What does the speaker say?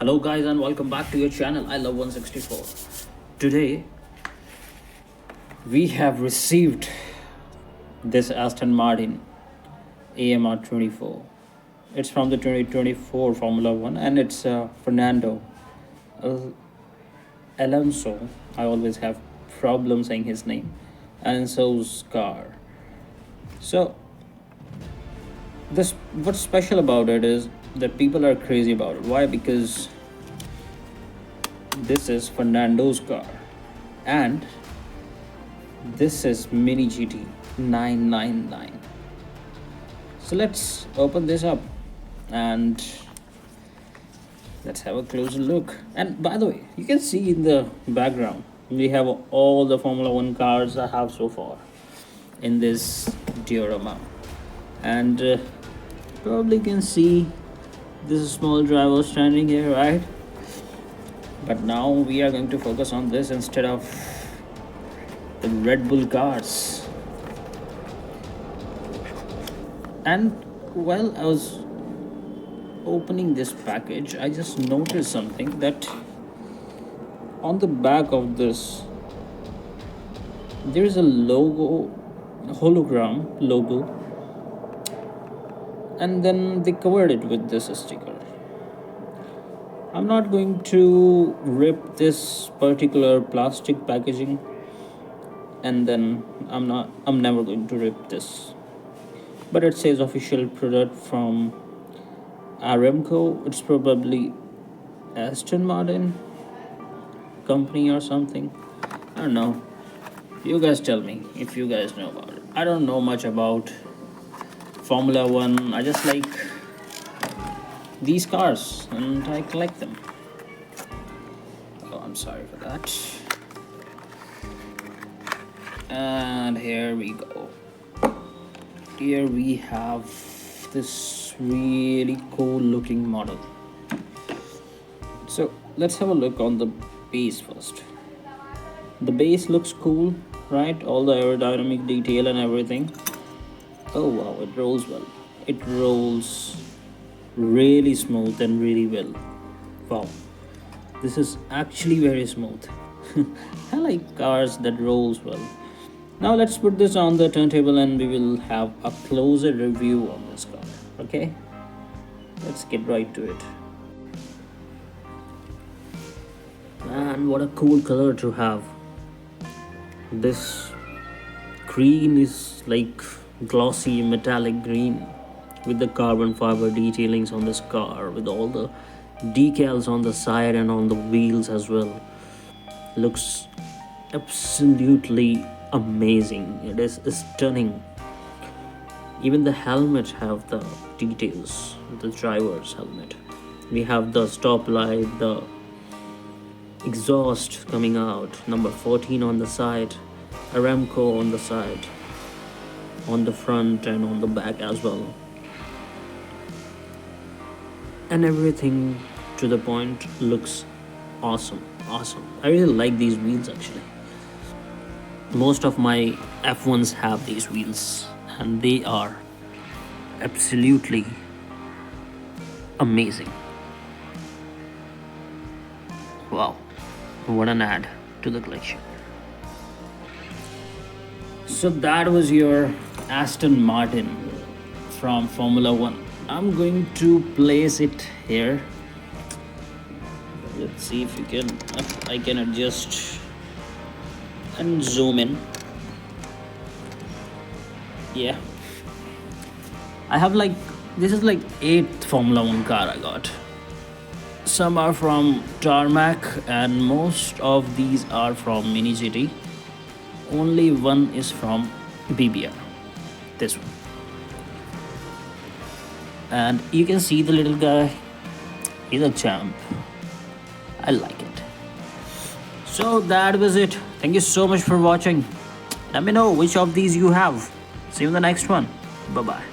Hello guys and welcome back to your channel I love 164. Today we have received this Aston Martin AMR24. It's from the 2024 Formula 1 and it's Fernando Alonso. I always have problem saying his name. Alonso's car. So this, what's special about it is that people are crazy about it. Why? Because this is Fernando's car and this is Mini GT 999. So let's open this up and let's have a closer look. And by the way, you can see in the background we have all the Formula 1 cars I have so far in this diorama, and probably can see this small driver standing here, right? But now we are going to focus on this instead of the Red Bull cars. And while I was opening this package, I just noticed something, that on the back of this there is a logo, hologram logo, and then they covered it with this sticker. I'm not going to rip this particular plastic packaging, and then I'm never going to rip this, but it says official product from Aramco. It's probably Aston Martin company or something. I don't know, you guys tell me if you guys know about it. I don't know much about Formula 1. I just like these cars and I collect them. Oh, I'm sorry for that. And here we go. Here we have this really cool looking model. So let's have a look on the base first. The base looks cool, right? All the aerodynamic detail and everything. Oh wow, it rolls well. It rolls really smooth and really well. Wow, this is actually very smooth. I like cars that rolls well. Now let's put this on the turntable and we will have a closer review on this car. Okay, let's get right to it. Man, what a cool color to have. This green is like glossy metallic green with the carbon fiber detailings on this car, with all the decals on the side and on the wheels as well. Looks absolutely amazing. It is stunning. Even the helmet have the details, the driver's helmet. We have the stoplight, the exhaust coming out, number 14 on the side, Aramco on the side, on the front and on the back as well, and everything to the point looks awesome. I really like these wheels actually. Most of my F1s have these wheels and they are absolutely amazing. Wow, what an add to the collection. So that was your Aston Martin from Formula 1. I'm going to place it here. Let's see if I can adjust and zoom in. Yeah, I have this is like 8th Formula 1 car I got. Some are from Tarmac and most of these are from Mini GT. Only one is from BBR, this one. And you can see the little guy, he's a champ. I like it. So that was it. Thank you so much for watching. Let me know which of these you have. See you in the next one. Bye bye.